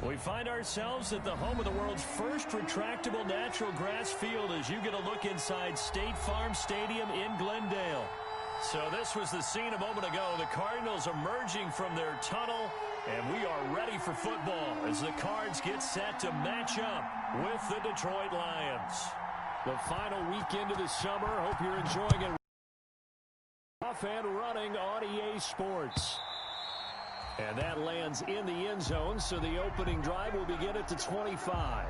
We find ourselves at the home of the world's first retractable natural grass field as you get a look inside State Farm Stadium in Glendale. So this was the scene a moment ago. The Cardinals emerging from their tunnel, and we are ready for football as the Cards get set to match up with the Detroit Lions. The final weekend of the summer. Hope you're enjoying it. Off and running on EA Sports. And that lands in the end zone, so the opening drive will begin at the 25.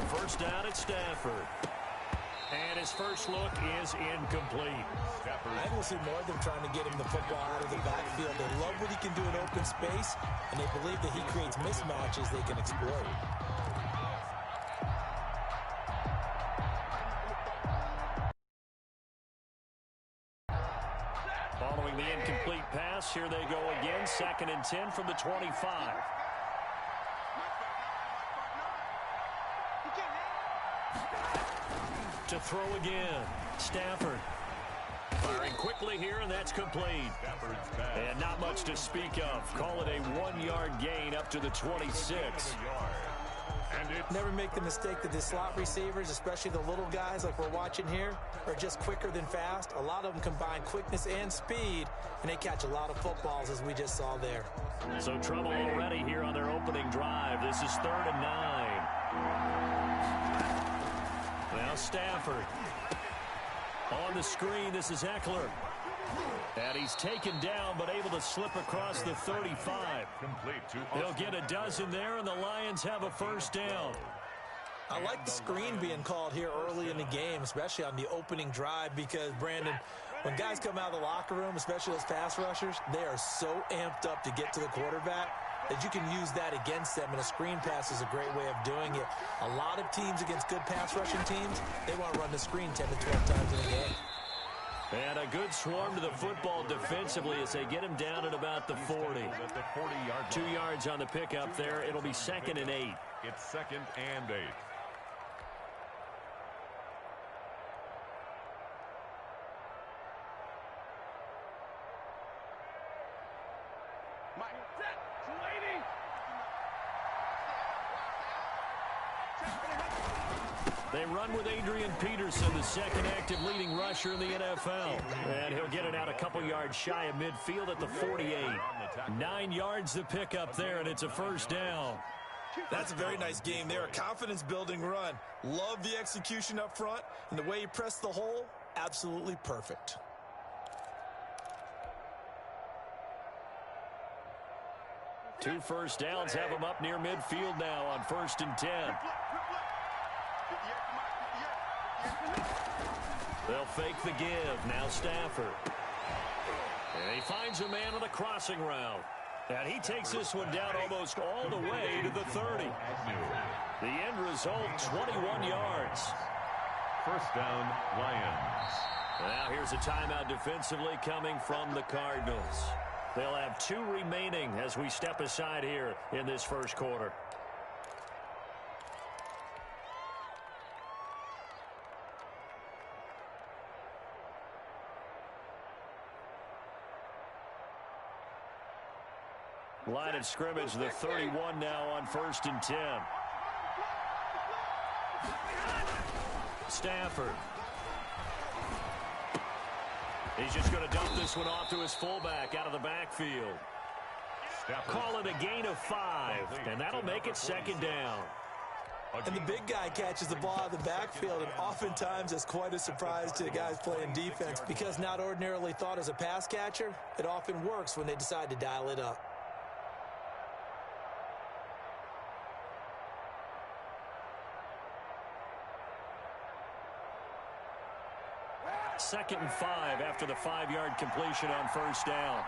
First down at Stafford. And his first look is incomplete. I will see more of them trying to get him the football out of the backfield. They love what he can do in open space, and they believe that he creates mismatches they can exploit. Following the incomplete pass, here they go again. 2nd and 10 from the 25. To throw again. Stafford firing quickly here, and that's complete. And not much to speak of. Call it a 1-yard gain up to the 26. Never make the mistake that the slot receivers, especially the little guys like we're watching here, are just quicker than fast. A lot of them combine quickness and speed, and they catch a lot of footballs, as we just saw there. So trouble already here on their opening drive. This is 3rd and 9. Now Stafford. On the screen, this is Eckler. And he's taken down, but able to slip across the 35. He'll get a dozen there, and the Lions have a first down. I like the screen being called here early in the game, especially on the opening drive, because, Brandon, when guys come out of the locker room, especially those pass rushers, they are so amped up to get to the quarterback that you can use that against them, and a screen pass is a great way of doing it. A lot of teams against good pass rushing teams, they want to run the screen 10 to 12 times in a game. And a good swarm to the football defensively as they get him down at about the 40. 2 yards on the pickup there. It'll be 2nd and 8. It's 2nd and 8. They run with Adrian Peterson, the second active leading rusher in the NFL. And he'll get it out a couple yards shy of midfield at the 48. 9 yards to pick up there, and it's a first down. That's a very nice game there, a confidence-building run. Love the execution up front, and the way he pressed the hole, absolutely perfect. Two first downs have him up near midfield now on 1st and 10. They'll fake the give. Now Stafford. And he finds a man on a crossing route. And he takes this one down almost all the way to the 30. The end result, 21 yards. First down, Lions. Now here's a timeout defensively coming from the Cardinals. They'll have 2 remaining as we step aside here in this first quarter. Line of scrimmage, the 31 now on 1st and 10. Stafford. He's just going to dump this one off to his fullback out of the backfield. Call it a gain of 5, and that'll make it 2nd down. And the big guy catches the ball out of the backfield, and oftentimes it's quite a surprise to the guys playing defense, because not ordinarily thought as a pass catcher, it often works when they decide to dial it up. 2nd and 5 after the 5-yard completion on 1st down.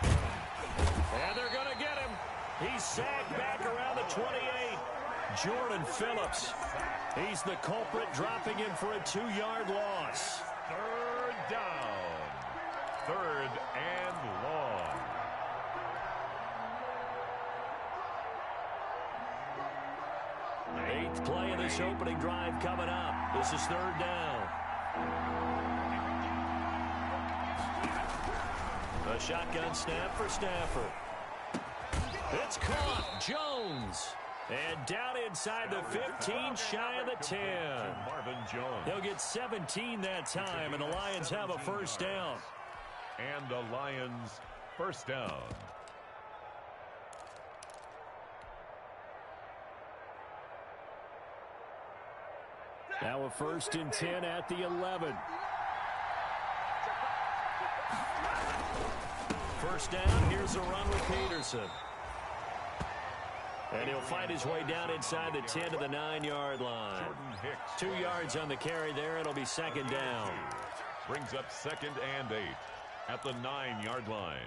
And they're going to get him. He's sagged back around the 28. Jordan Phillips. He's the culprit, dropping him for a 2-yard loss. Third down. Third and long. Eighth play of this opening drive coming up. This is third down. A shotgun snap for Stafford. It's caught. Jones. And down inside the 15, shy of the 10. Marvin Jones. He'll get 17 that time, and the Lions have a first down. And the Lions first down. Now a 1st and 10 at the 11. First down, here's a run with Peterson. And he'll fight his way down inside the 10 to the 9-yard line. 2 yards on the carry there. It'll be second down. Brings up 2nd and 8 at the 9-yard line.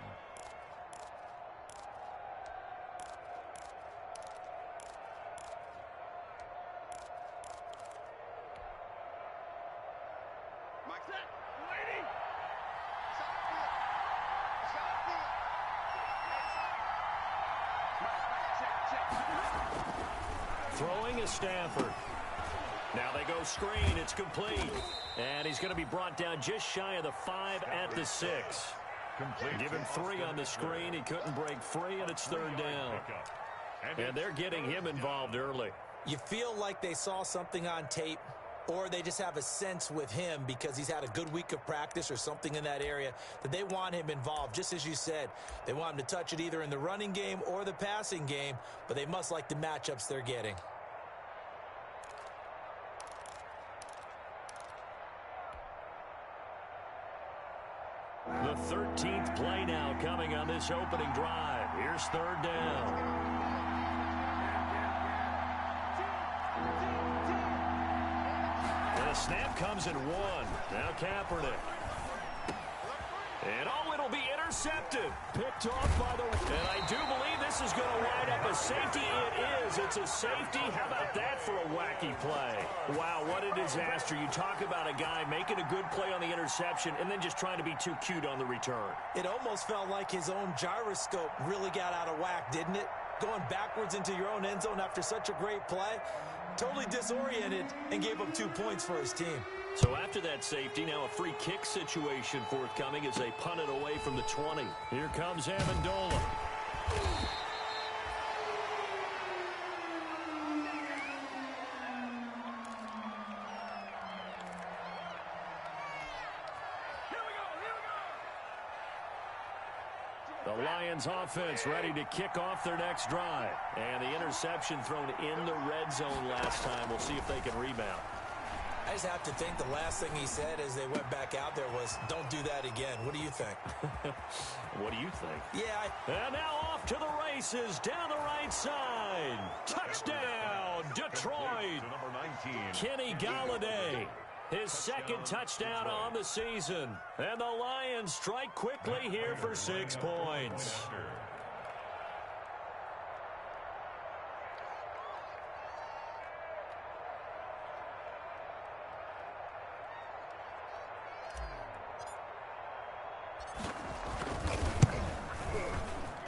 Throwing is Stafford. Now they go screen. It's complete. And he's going to be brought down just shy of the 5 at the 6. Give him 3 on the screen. He couldn't break free, and it's third down. And they're getting him involved early. You feel like they saw something on tape, or they just have a sense with him because he's had a good week of practice or something in that area that they want him involved. Just as you said, they want him to touch it either in the running game or the passing game, but they must like the matchups they're getting. The 13th play now coming on this opening drive. Here's third down. And the snap comes in 1. Now Kaepernick. And it'll be intercepted. Picked off by the... And I do believe this is going to wind up a safety. It is. It's a safety. How about that for a wacky play? Wow, what a disaster. You talk about a guy making a good play on the interception and then just trying to be too cute on the return. It almost felt like his own gyroscope really got out of whack, didn't it? Going backwards into your own end zone after such a great play. Totally disoriented and gave up 2 points for his team. So after that safety, now a free kick situation forthcoming as they punt it away from the 20. Here comes Amendola. The Lions offense ready to kick off their next drive. And the interception thrown in the red zone last time. We'll see if they can rebound. I just have to think the last thing he said as they went back out there was, don't do that again. What do you think? What do you think? Yeah. And now off to the races down the right side. Touchdown, Detroit. Kenny Golladay. His second touchdown on the season. And the Lions strike quickly here for 6 points.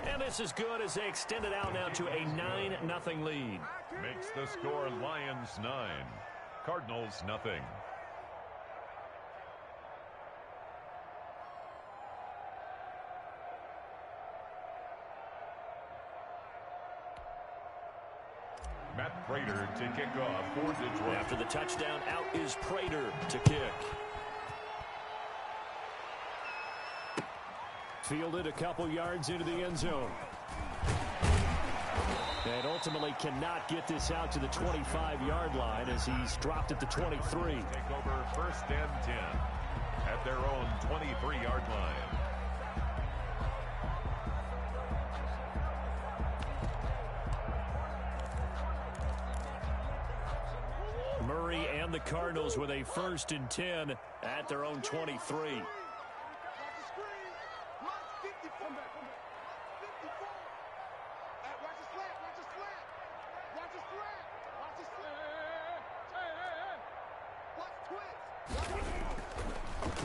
And this is good as they extend it out now to a 9-0 lead. Makes the score Lions 9, Cardinals nothing. Matt Prater to kick off for Detroit. After the touchdown, out is Prater to kick. Fielded a couple yards into the end zone. And ultimately cannot get this out to the 25-yard line as he's dropped at the 23. Take over 1st and 10 at their own 23-yard line. Murray and the Cardinals with a 1st and 10 at their own 23.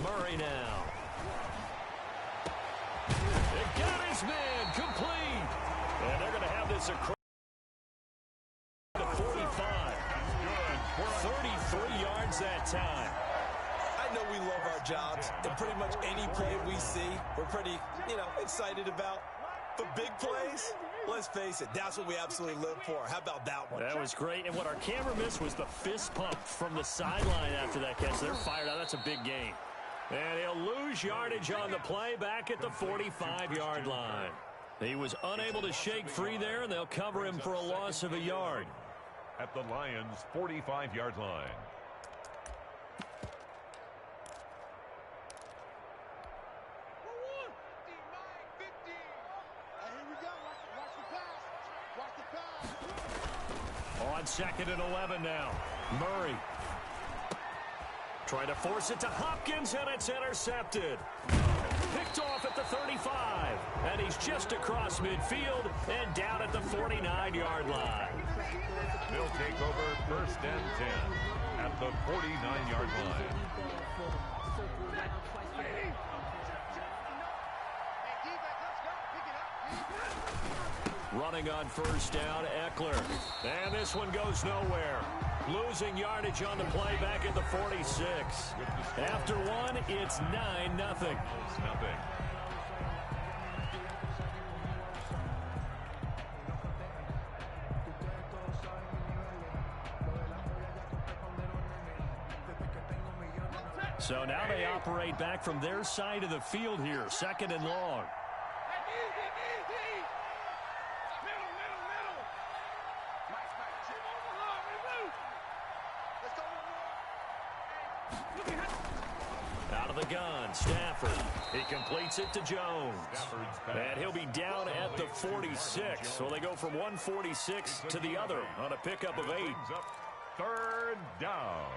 Murray now. It got his man complete. And they're going to have this across the 45. 33 yards that time. I know we love our jobs, and pretty much any play we see, we're pretty, excited about. But big plays, let's face it, that's what we absolutely live for. How about that one? That was great, and what our camera missed was the fist pump from the sideline after that catch. They're fired out. That's a big gain. And he'll lose yardage on the play back at the 45-yard line. He was unable to shake free there, and they'll cover him for a loss of a yard. At the Lions' 45-yard line. On 2nd and 11 now. Murray. Trying to force it to Hopkins, and it's intercepted. Picked off at the 35. And he's just across midfield and down at the 49-yard line. They'll take over 1st and 10 at the 49-yard line. Running on 1st down, Eckler. And this one goes nowhere. Losing yardage on the play back at the 46. After one, it's 9-0. So now they operate back from their side of the field here. 2nd and long. Out of the gun, Stafford. He completes it to Jones. And he'll be down at the 46. So they go from 146 to the other on a pickup of 8. 3rd down.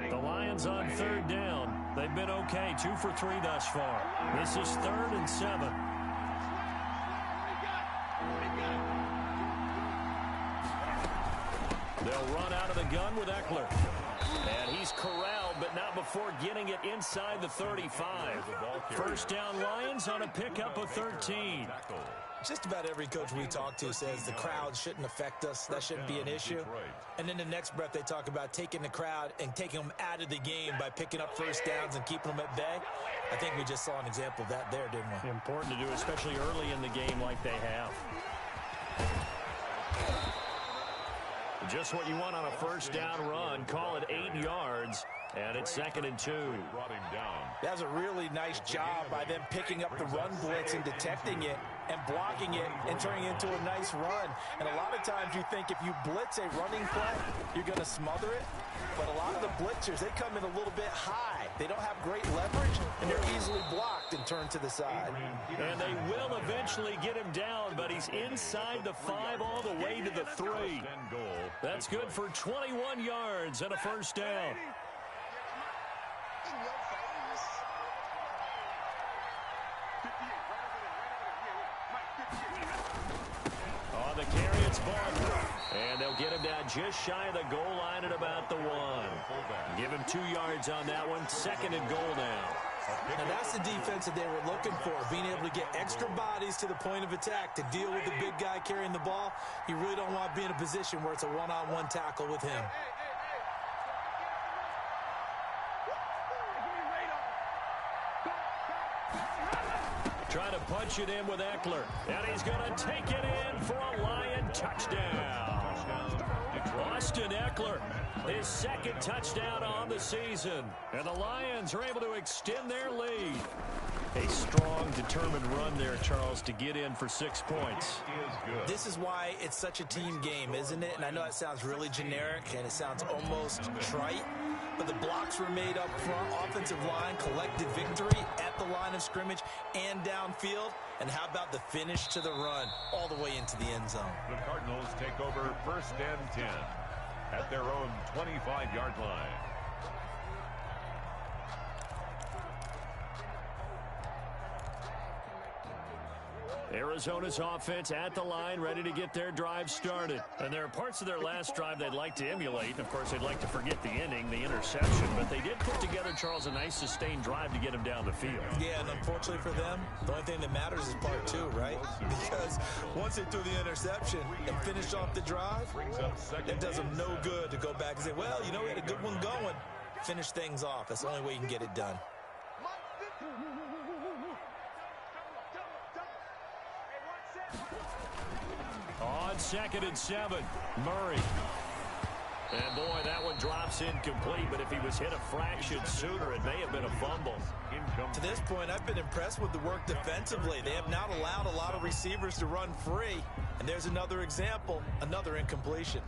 The Lions on 3rd down. They've been okay, 2 for 3 thus far. This is 3rd and 7. They'll run out of the gun with Eckler. And he's corralled, but not before getting it inside the 35. 1st down Lions on a pickup of 13. Just about every coach we talk to says the crowd shouldn't affect us. That shouldn't be an issue. And then the next breath they talk about taking the crowd and taking them out of the game by picking up 1st downs and keeping them at bay. I think we just saw an example of that there, didn't we? Important to do, especially early in the game like they have. Just what you want on a 1st down run. Call it 8 yards. And it's 2nd and 2. That was a really nice job by them picking up the run blitz and detecting it and blocking it and turning it into a nice run. And a lot of times you think if you blitz a running play, you're going to smother it. But a lot of the blitzers, they come in a little bit high. They don't have great leverage, and they're easily blocked and turned to the side. And they will eventually get him down, but he's inside the 5 all the way to the 3. That's good for 21 yards and a 1st down. On the carry, it's Barber. And they'll get him down just shy of the goal line at about the 1. Give him 2 yards on that one. 2nd and goal now. And that's the defense that they were looking for, being able to get extra bodies to the point of attack to deal with the big guy carrying the ball. You really don't want to be in a position where it's a one-on-one tackle with him. Trying to punch it in with Eckler. And he's going to take it in for a Lion touchdown. Austin Eckler, his 2nd touchdown on the season. And the Lions are able to extend their lead. A strong, determined run there, Charles, to get in for 6 points. This is why it's such a team game, isn't it? And I know it sounds really generic and it sounds almost trite, but the blocks were made up front. Offensive line collected victory at the line of scrimmage and downfield. And how about the finish to the run all the way into the end zone? The Cardinals take over 1st and 10 at their own 25-yard line. Arizona's offense at the line, ready to get their drive started. And there are parts of their last drive they'd like to emulate. Of course, they'd like to forget the inning, the interception. But they did put together, Charles, a nice sustained drive to get them down the field. Yeah, and unfortunately for them, the only thing that matters is part two, right? Because once they threw the interception and finished off the drive, it does them no good to go back and say, well, you know, we had a good one going. Finish things off. That's the only way you can get it done. On 2nd and 7, Murray. And boy, that one drops incomplete, but if he was hit a fraction sooner, it may have been a fumble. To this point, I've been impressed with the work defensively. They have not allowed a lot of receivers to run free. And there's another example, another incompletion.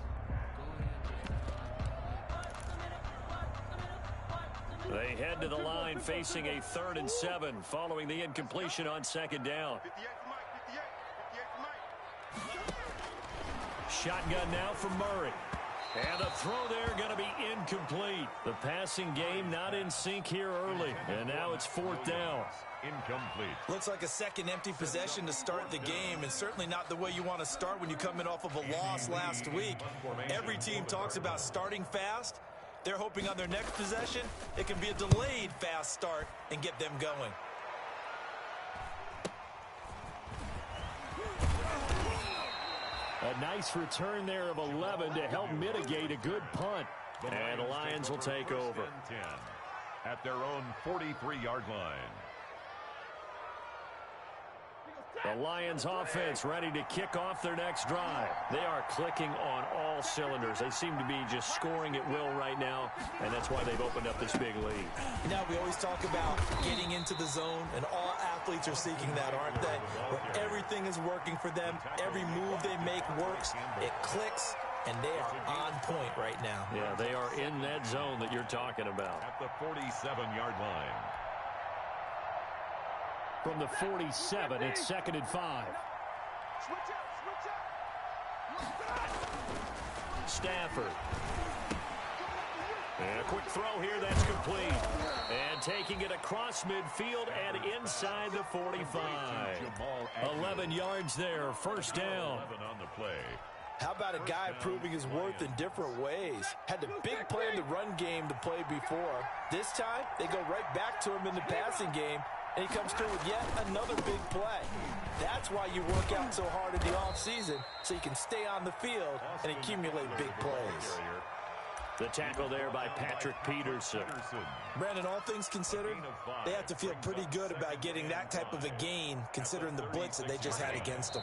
They head to the line facing a 3rd and 7 following the incompletion on 2nd down. Shotgun now from Murray. And the throw there going to be incomplete. The passing game not in sync here early. And now it's 4th down. Incomplete. Looks like a second empty possession to start the game, and certainly not the way you want to start when you come in off of a loss last week. Every team talks about starting fast. They're hoping on their next possession, it can be a delayed fast start and get them going. A nice return there of 11 to help mitigate a good punt. And the Lions will take over. 10 at their own 43-yard line. The Lions offense ready to kick off their next drive. They are clicking on all cylinders. They seem to be just scoring at will right now, and that's why they've opened up this big lead. You know, we always talk about getting into the zone, and all athletes are seeking that, aren't they? Where everything is working for them, every move they make works, it clicks, and they are on point right now. Yeah, they are in that zone that you're talking about. At the 47-yard line. From the 47, it's 2nd and 5. Stafford. And a quick throw here, that's complete. And taking it across midfield and inside the 45. 11 yards there, 1st down. 11 on the play. How about a guy proving his worth in different ways? Had the big play in the run game to play before. This time, they go right back to him in the passing game, and he comes through with yet another big play. That's why you work out so hard in the offseason, so you can stay on the field and accumulate big plays. The tackle there by Patrick Peterson. Brandon, all things considered, they have to feel pretty good about getting that type of a gain, considering the blitz that they just had against them.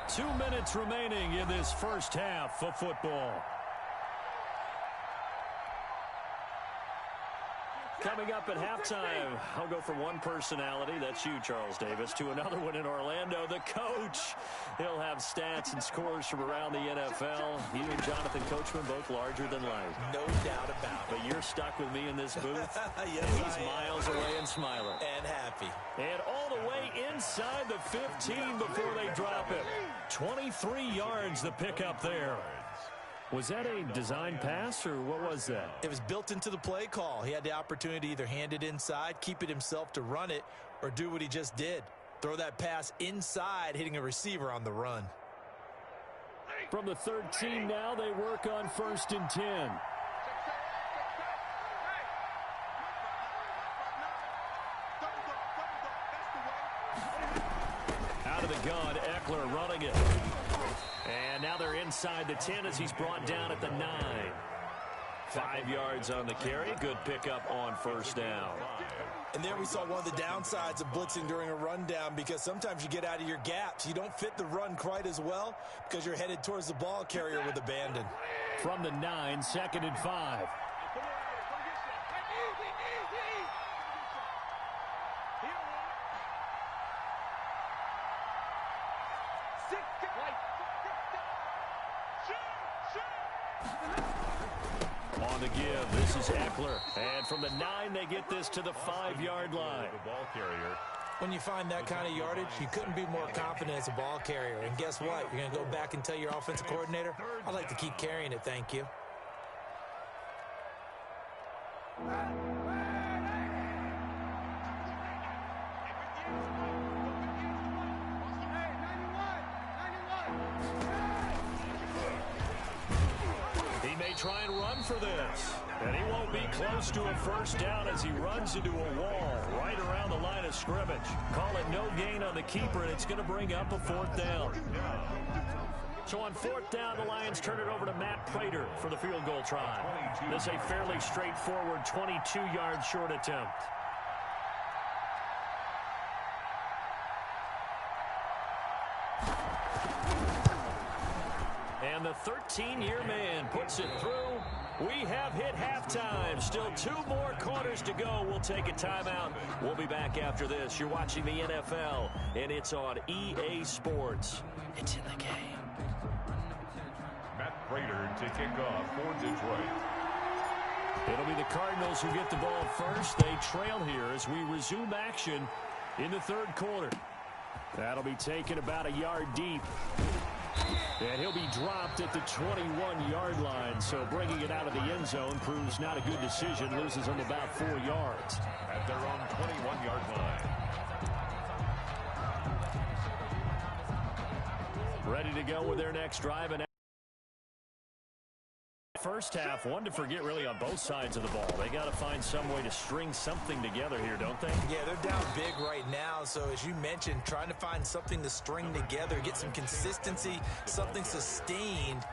2 minutes remaining in this first half of football. Coming up at halftime, I'll go from one personality, that's you, Charles Davis, to another one in Orlando, the coach. He'll have stats and scores from around the NFL. You and Jonathan Coachman, both larger than life. No doubt about it. But you're stuck with me in this booth. Yes, He's miles away and smiling. And happy. And all the way inside the 15 before they drop it. 23 yards the pickup there. Was that a design pass, or what was that? It was built into the play call. He had the opportunity to either hand it inside, keep it himself to run it, or do what he just did. Throw that pass inside, hitting a receiver on the run. From the 13 now, they work on 1st and 10. Out of the gun, Eckler running it. And now they're inside the 10 as he's brought down at the 9. 5 yards on the carry. Good pickup on 1st down. And there we saw one of the downsides of blitzing during a rundown, because sometimes you get out of your gaps. You don't fit the run quite as well because you're headed towards the ball carrier with abandon. From the 9, 2nd and 5. On the give, this is Eckler. And from the 9, they get this to the 5-yard line. The ball carrier. When you find that kind of yardage, you couldn't be more confident as a ball carrier. And guess what? You're going to go back and tell your offensive coordinator, I'd like to keep carrying it, thank you. try and run for this. And he won't be close to a first down as he runs into a wall right around the line of scrimmage. Call it no gain on the keeper, and it's going to bring up a 4th down. So on 4th down, the Lions turn it over to Matt Prater for the field goal try. This is a fairly straightforward 22-yard short attempt. And the 13-year man puts it through. We have hit halftime. Still 2 more quarters to go. We'll take a timeout. We'll be back after this. You're watching the NFL, and it's on EA Sports. It's in the game. Matt Prater to kick off for Detroit. It'll be the Cardinals who get the ball first. They trail here as we resume action in the 3rd quarter. That'll be taken about a yard deep. And he'll be dropped at the 21-yard line. So bringing it out of the end zone proves not a good decision. Loses him about 4 yards. At their own 21-yard line. Ready to go with their next drive. And first half, one to forget really on both sides of the ball. They got to find some way to string something together here, don't they? Yeah, they're down big right now. So as you mentioned, trying to find something to string together, get some consistency, something sustained,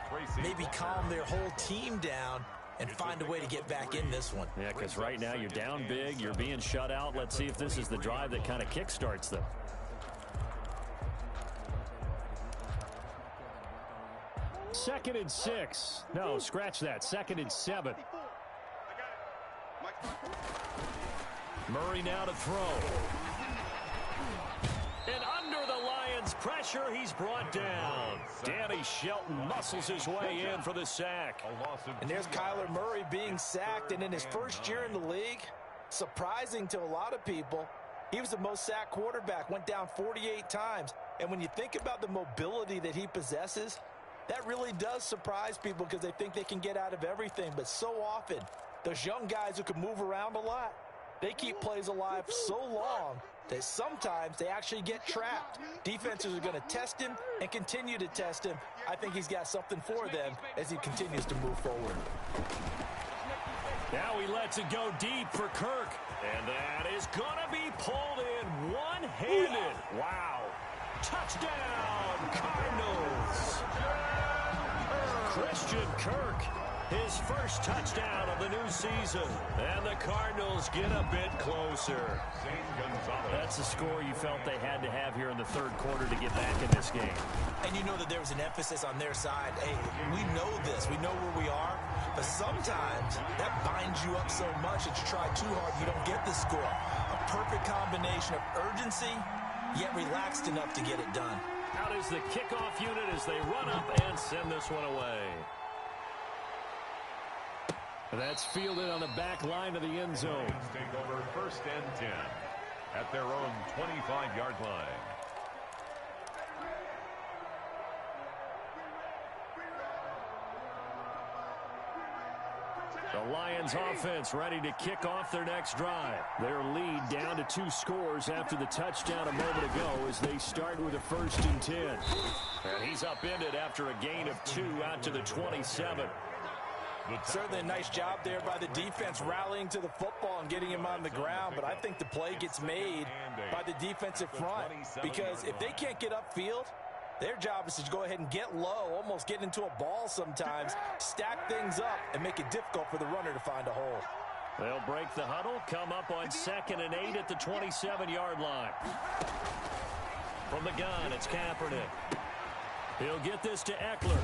maybe calm their whole team down and find a way to get back in this one. Yeah, because right now you're down big, you're being shut out. Let's see if this is the drive that kind of kickstarts them. Second and 6. No, scratch that. 2nd and 7. Murray now to throw. And under the Lions' pressure, he's brought down. Danny Shelton muscles his way in for the sack. And there's Kyler Murray being sacked, and in his first year in the league, surprising to a lot of people, he was the most sacked quarterback, went down 48 times. And when you think about the mobility that he possesses, that really does surprise people because they think they can get out of everything. But so often, those young guys who can move around a lot, they keep plays alive so long that sometimes they actually get trapped. Defenses are going to test him and continue to test him. I think he's got something for them as he continues to move forward. Now he lets it go deep for Kirk. And that is going to be pulled in one-handed. Wow. Touchdown, Cardinals. Christian Kirk, his first touchdown of the new season. And the Cardinals get a bit closer. That's the score you felt they had to have here in the 3rd quarter to get back in this game. And you know that there was an emphasis on their side. Hey, we know this. We know where we are. But sometimes that binds you up so much that you try too hard, you don't get the score. A perfect combination of urgency, yet relaxed enough to get it done. Out is the kickoff unit as they run up and send this one away. That's fielded on the back line of the end zone. Take over 1st and 10 at their own 25-yard line. The Lions offense ready to kick off their next drive. Their lead down to 2 scores after the touchdown a moment ago as they start with a 1st and 10. And he's upended after a gain of 2 out to the 27. Certainly a nice job there by the defense rallying to the football and getting him on the ground, but I think the play gets made by the defensive front because if they can't get upfield, their job is to go ahead and get low, almost get into a ball sometimes, stack things up, and make it difficult for the runner to find a hole. They'll break the huddle, come up on 2nd and 8 at the 27-yard line. From the gun, it's Kaepernick. He'll get this to Eckler.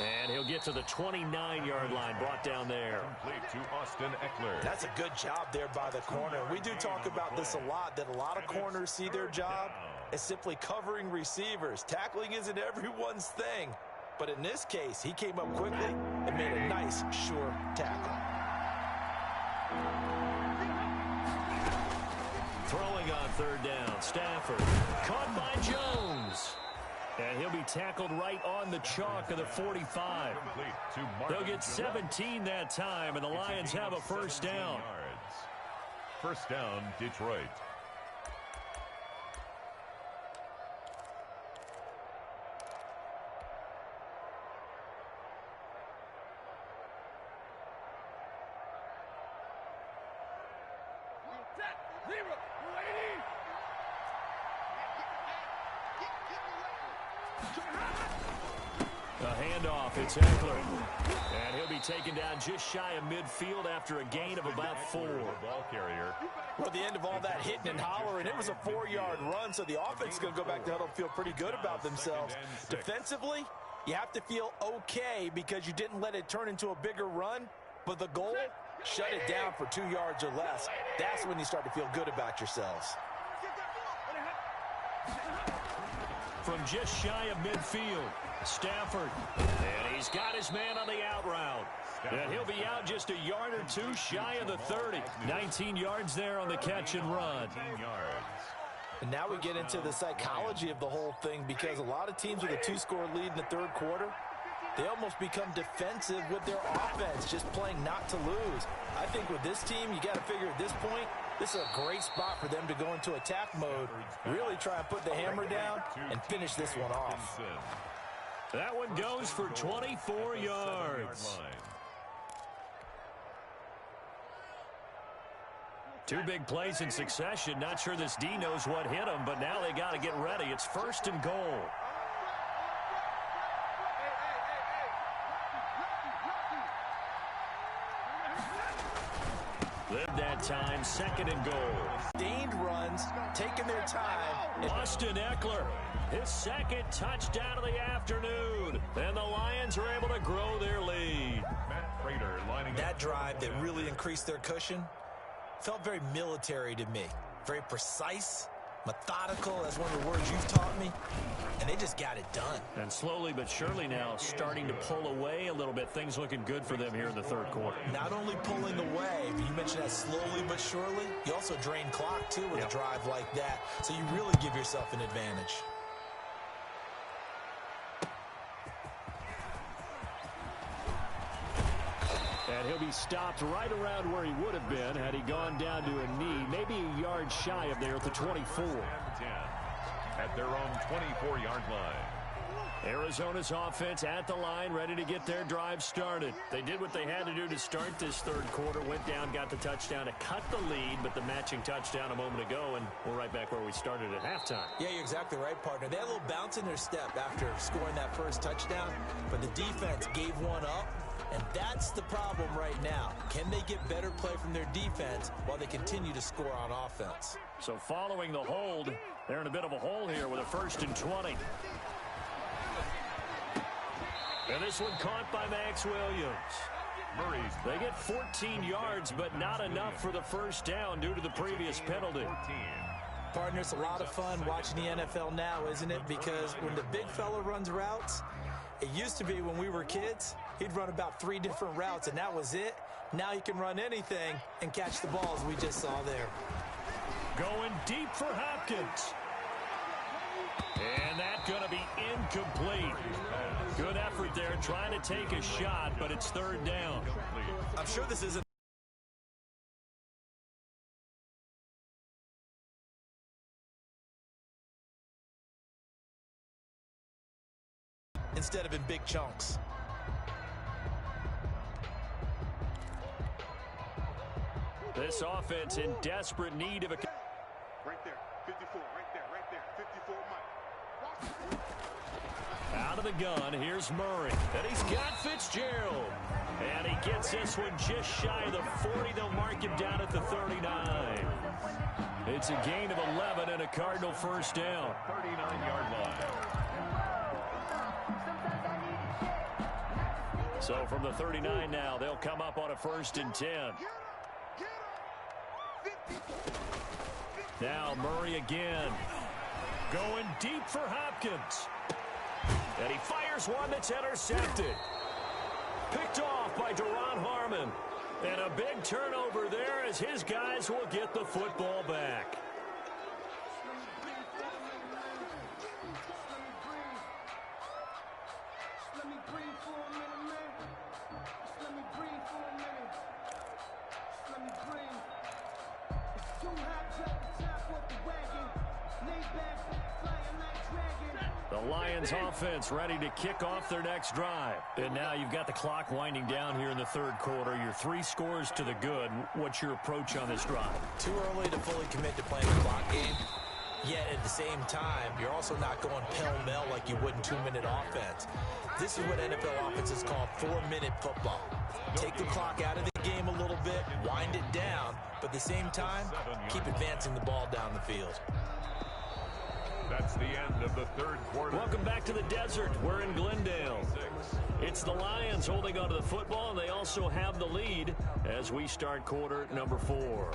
And he'll get to the 29-yard line, brought down there. Complete to Austin Eckler. That's a good job there by the corner. We do talk about this a lot, that a lot of corners see their job as simply covering receivers. Tackling isn't everyone's thing. But in this case, he came up quickly and made a nice, sure tackle. Throwing on 3rd down, Stafford. Caught by Jones. And he'll be tackled right on the chalk of the 45. They'll get 17 that time, and the Lions have a 1st down. 1st down, Detroit. A handoff, it's Eckler. And he'll be taken down just shy of midfield after a gain of about 4. Ball carrier. Well, at the end of all that hitting and hollering, it was a 4-yard run, so the offense is going to go back to huddle, feel pretty good about themselves. Defensively, you have to feel okay because you didn't let it turn into a bigger run, but the goal, shut it down for 2 yards or less. That's when you start to feel good about yourselves. From just shy of midfield, Stafford. And he's got his man on the out route. And he'll be out just a yard or 2 shy of the 30. 19 yards there on the catch and run. And now we get into the psychology of the whole thing because a lot of teams with a 2-score lead in the third quarter, they almost become defensive with their offense, just playing not to lose. I think with this team, you got to figure at this point, this is a great spot for them to go into attack mode, really try and put the hammer down and finish this one off. That one goes for 24 yards. 2 big plays in succession. Not sure this D knows what hit him, but now they got to get ready. It's 1st and goal. Lived that time, 2nd and goal. Sustained runs, taking their time. Austin Eckler, his 2nd touchdown of the afternoon. And the Lions are able to grow their lead. Matt Prater lining that drive that really increased their cushion felt very military to me. Very precise, methodical, that's one of the words you've taught me. And they just got it done. And slowly but surely now starting to pull away a little bit. Things looking good for them here in the third quarter. Not only pulling away, but you mentioned that slowly but surely. You also drain clock, too, with a drive like that. So you really give yourself an advantage. And he'll be stopped right around where he would have been had he gone down to a knee, maybe a yard shy of there at the 24. At their own 24-yard line. Arizona's offense at the line, ready to get their drive started. They did what they had to do to start this third quarter, went down, got the touchdown to cut the lead, but the matching touchdown a moment ago, and we're right back where we started at halftime. Yeah, you're exactly right, partner. They had a little bounce in their step after scoring that first touchdown, but the defense gave one up, and that's the problem right now. Can they get better play from their defense while they continue to score on offense? So following the hold, they're in a bit of a hole here with a 1st and 20. And this one caught by Max Williams. They get 14 yards, but not enough for the first down due to the previous penalty. Partner, it's a lot of fun watching the NFL now, isn't it? Because when the big fella runs routes, it used to be when we were kids, he'd run about 3 different routes, and that was it. Now he can run anything and catch the balls we just saw there. Going deep for Hopkins. And that's going to be incomplete. Good effort there trying to take a shot, but it's 3rd down. I'm sure this isn't instead of in big chunks. This offense in desperate need of a... Right there, 54, right there, 54, Mike. Out of the gun, here's Murray. And he's got Fitzgerald. And he gets this one just shy of the 40. They'll mark him down at the 39. It's a gain of 11 and a Cardinal first down. 39-yard line. So from the 39 now, they'll come up on a 1st and 10. Now Murray again. Going deep for Hopkins. And he fires one that's intercepted. Picked off by Duron Harmon. And a big turnover there as his guys will get the football back. The Lions offense ready to kick off their next drive. And now you've got the clock winding down here in the third quarter. You're 3 scores to the good. What's your approach on this drive? Too early to fully commit to playing the clock game. Yet at the same time, you're also not going pell-mell like you would in 2-minute offense. This is what NFL offenses call 4-minute football. Take the clock out of the game a little bit, wind it down, but at the same time, keep advancing the ball down the field. That's the end of the third quarter. Welcome back to the desert. We're in Glendale. It's the Lions holding onto the football, and they also have the lead as we start quarter number 4.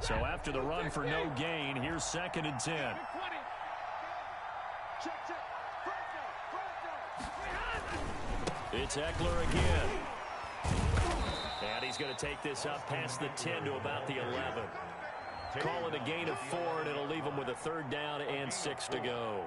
So after the run for no gain, here's 2nd and 10. It's Eckler again. And he's going to take this up past the 10 to about the 11. Call it a gain of 4, and it'll leave him with a 3rd down and 6 to go.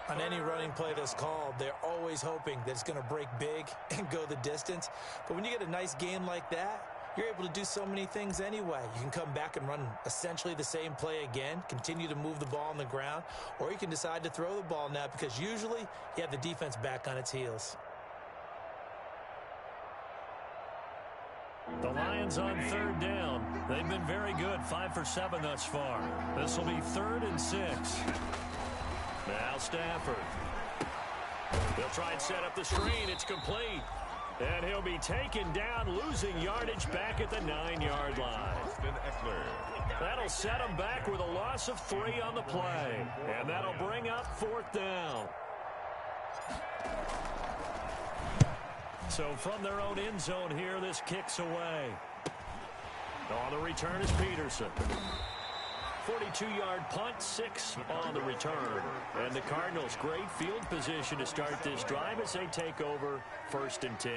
On any running play that's called, they're always hoping that it's going to break big and go the distance. But when you get a nice gain like that, you're able to do so many things anyway. You can come back and run essentially the same play again, continue to move the ball on the ground, or you can decide to throw the ball now because usually you have the defense back on its heels. The Lions on 3rd down. They've been very good, 5 for 7 thus far. This will be 3rd and 6. Now Stafford. They'll try and set up the screen. It's complete. And he'll be taken down, losing yardage back at the 9-yard line. That'll set him back with a loss of 3 on the play. And that'll bring up 4th down. So from their own end zone here, this kicks away. On the return is Peterson. 42-yard punt, 6 on the return. And the Cardinals, great field position to start this drive as they take over 1st and 10.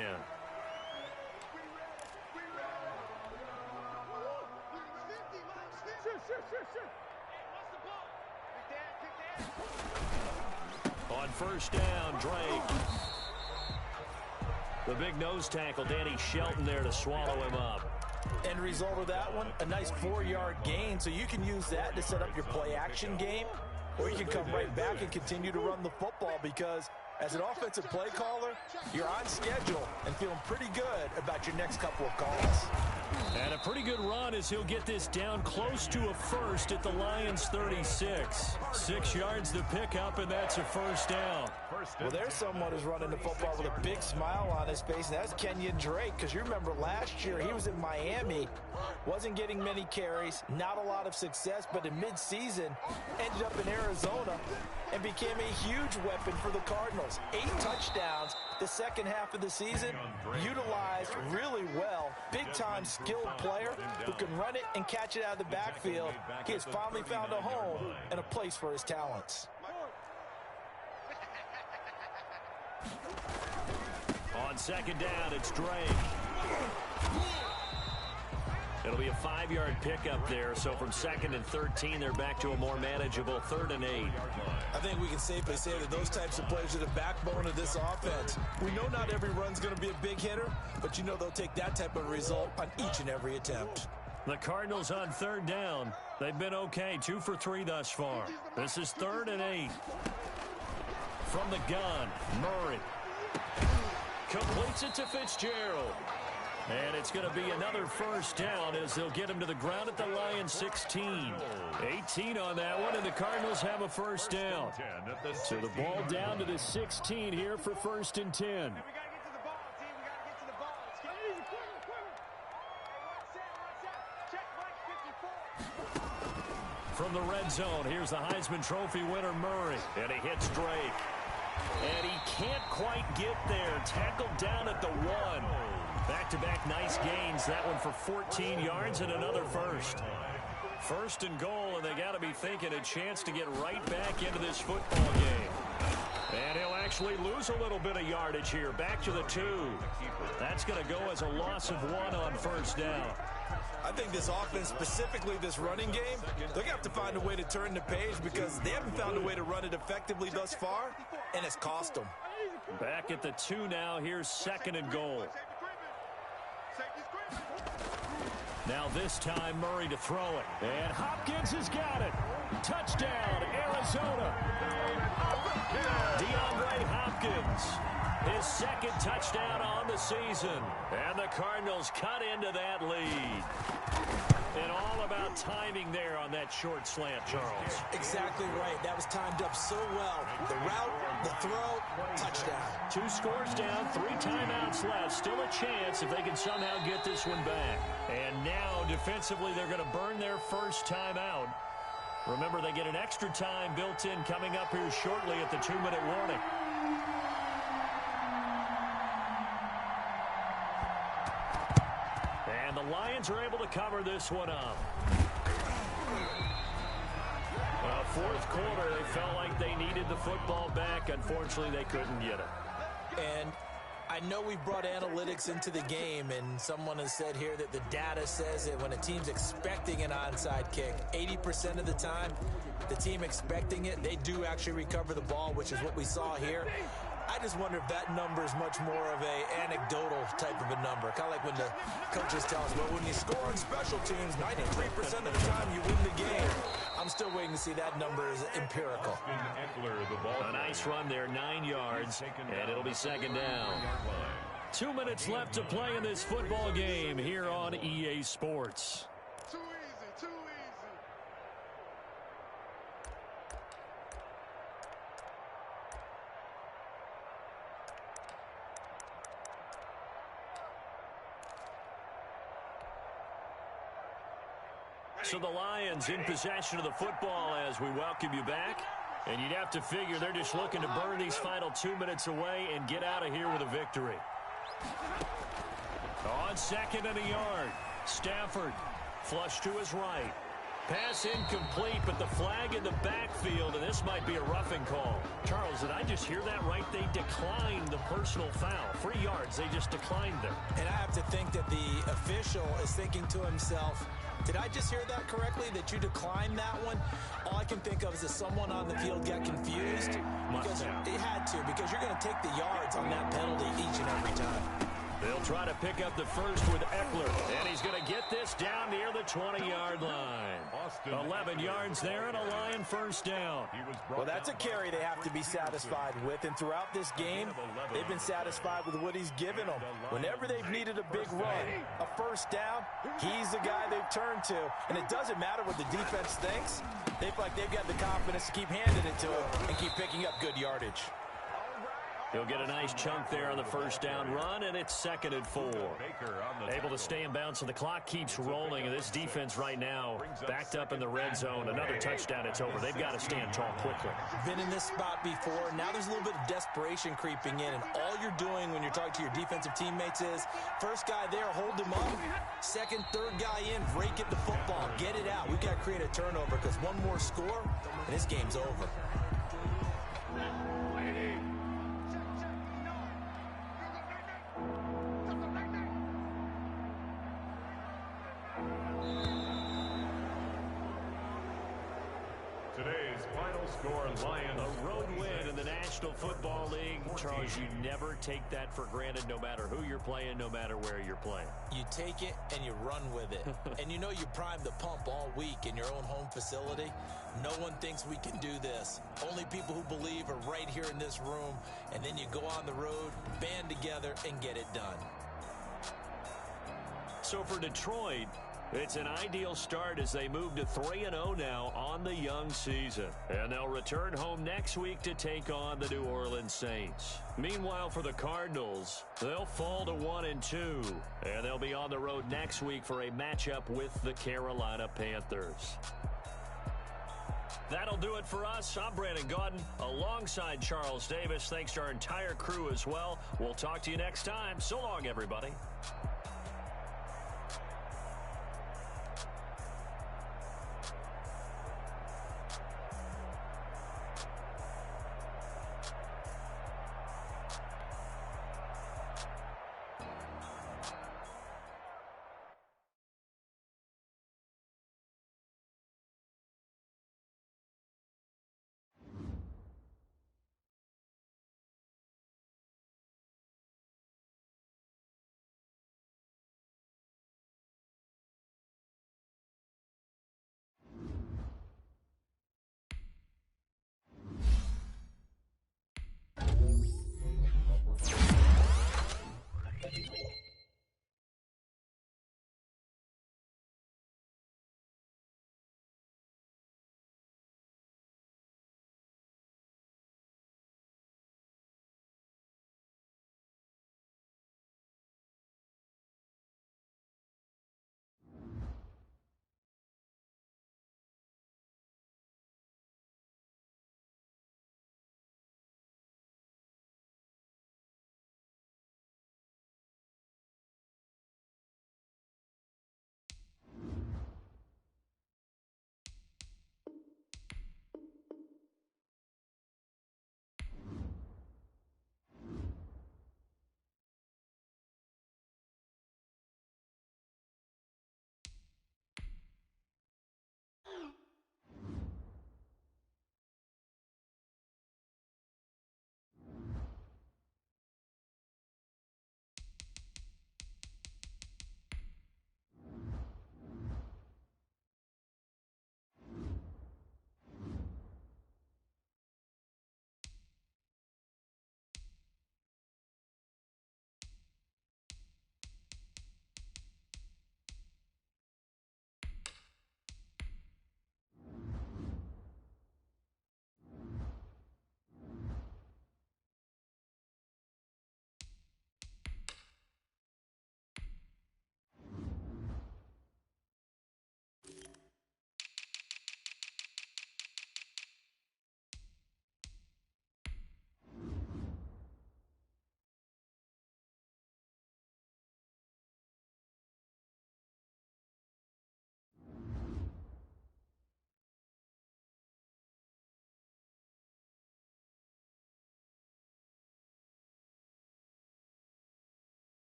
On 1st down, Drake. The big nose tackle, Danny Shelton, there to swallow him up. End result of that one, a nice 4-yard gain, so you can use that to set up your play-action game, or you can come right back and continue to run the football because as an offensive play caller, you're on schedule and feeling pretty good about your next couple of calls. And a pretty good run as he'll get this down close to a 1st at the Lions 36. 6 yards to pick up, and that's a 1st down. Well, there's someone who's running the football with a big smile on his face, and that's Kenyon Drake, because you remember last year he was in Miami, wasn't getting many carries, not a lot of success, but in midseason ended up in Arizona and became a huge weapon for the Cardinals. 8 touchdowns the second half of the season, utilized really well. Big-time skilled player who can run it and catch it out of the backfield. He has finally found a home and a place for his talents. On 2nd down, it's Drake. It'll be a 5-yard pickup there, so from 2nd and 13, they're back to a more manageable 3rd and 8. I think we can safely say that those types of plays are the backbone of this offense. We know not every run's going to be a big hitter, but you know they'll take that type of result on each and every attempt. The Cardinals on 3rd down. They've been okay, 2 for 3 thus far. This is 3rd and 8. From the gun, Murray. Completes it to Fitzgerald. And it's going to be another 1st down as they'll get him to the ground at the Lions 16. 18 on that one, and the Cardinals have a 1st down. So the ball down to the 16 here for 1st and 10. From the red zone, here's the Heisman Trophy winner, Murray. And he hits Drake. And he can't quite get there. Tackled down at the 1. Back-to-back nice gains. That one for 14 yards and another 1st. 1st and goal, and they got to be thinking a chance to get right back into this football game. And he'll actually lose a little bit of yardage here. Back to the 2. That's going to go as a loss of 1 on 1st down. I think this offense, specifically this running game, they're going to have to find a way to turn the page because they haven't found a way to run it effectively thus far, and it's cost them. Back at the 2 now. Here's 2nd and goal. Now this time Murray to throw it. And Hopkins has got it. Touchdown, Arizona. DeAndre Hopkins, his second touchdown on the season. And the Cardinals cut into that lead. And all about timing there on that short slant, Charles. Exactly right. That was timed up so well. The route, the throw, touchdown. 2 scores down, 3 timeouts left. Still a chance if they can somehow get this one back. And now, defensively, they're going to burn their first timeout. Remember, they get an extra time built in coming up here shortly at the 2-minute warning. And the Lions are able to cover this one up. Fourth quarter, they felt like they needed the football back. Unfortunately, they couldn't get it. And I know we brought analytics into the game, and someone has said here that the data says that when a team's expecting an onside kick, 80% of the time, the team expecting it, they do actually recover the ball, which is what we saw here. I just wonder if that number is much more of a anecdotal type of a number. Kind of like when the coaches tell us, well, when you score on special teams, 93% of the time you win the game. I'm still waiting to see that number is empirical. A nice run there, 9 yards, and it'll be second down. 2 minutes left to play in this football game here on EA Sports. Too easy, too easy. So the Lions in possession of the football as we welcome you back. And you'd have to figure they're just looking to burn these final 2 minutes away and get out of here with a victory. On second and a yard, Stafford flush to his right. Pass incomplete, but the flag in the backfield, and this might be a roughing call. Charles, did I just hear that right? They declined the personal foul. 3 yards, they just declined them. And I have to think that the official is thinking to himself, did I just hear that correctly, that you declined that one? All I can think of is that someone on the field got confused. Because it had to, because you're going to take the yards on that penalty each and every time. They'll try to pick up the first with Eckler, and he's going to get this down near the 20-yard line. 11 yards there and a Lion first down. Well, that's a carry they have to be satisfied with, and throughout this game, they've been satisfied with what he's given them. Whenever they've needed a big run, a first down, he's the guy they've turned to, and it doesn't matter what the defense thinks. They feel like they've got the confidence to keep handing it to him and keep picking up good yardage. He'll get a nice chunk there on the first down run, and it's 2nd and 4. Able to stay in bounds, so the clock keeps rolling, and this defense right now backed up in the red zone. Another touchdown, it's over. They've got to stand tall quickly. Been in this spot before. Now there's a little bit of desperation creeping in, and all you're doing when you're talking to your defensive teammates is, first guy there, hold him up. Second, third guy in, break it the football. Get it out. We've got to create a turnover because one more score, and this game's over. Today's final score, Lions. A road win in the National Football League. Charles, you never take that for granted no matter who you're playing, no matter where you're playing. You take it and you run with it. And you know you primed the pump all week in your own home facility. No one thinks we can do this. Only people who believe are right here in this room. And then you go on the road, band together, and get it done. So for Detroit, it's an ideal start as they move to 3-0 now on the young season. And they'll return home next week to take on the New Orleans Saints. Meanwhile, for the Cardinals, they'll fall to 1-2. And they'll be on the road next week for a matchup with the Carolina Panthers. That'll do it for us. I'm Brandon Gaudin alongside Charles Davis. Thanks to our entire crew as well. We'll talk to you next time. So long, everybody.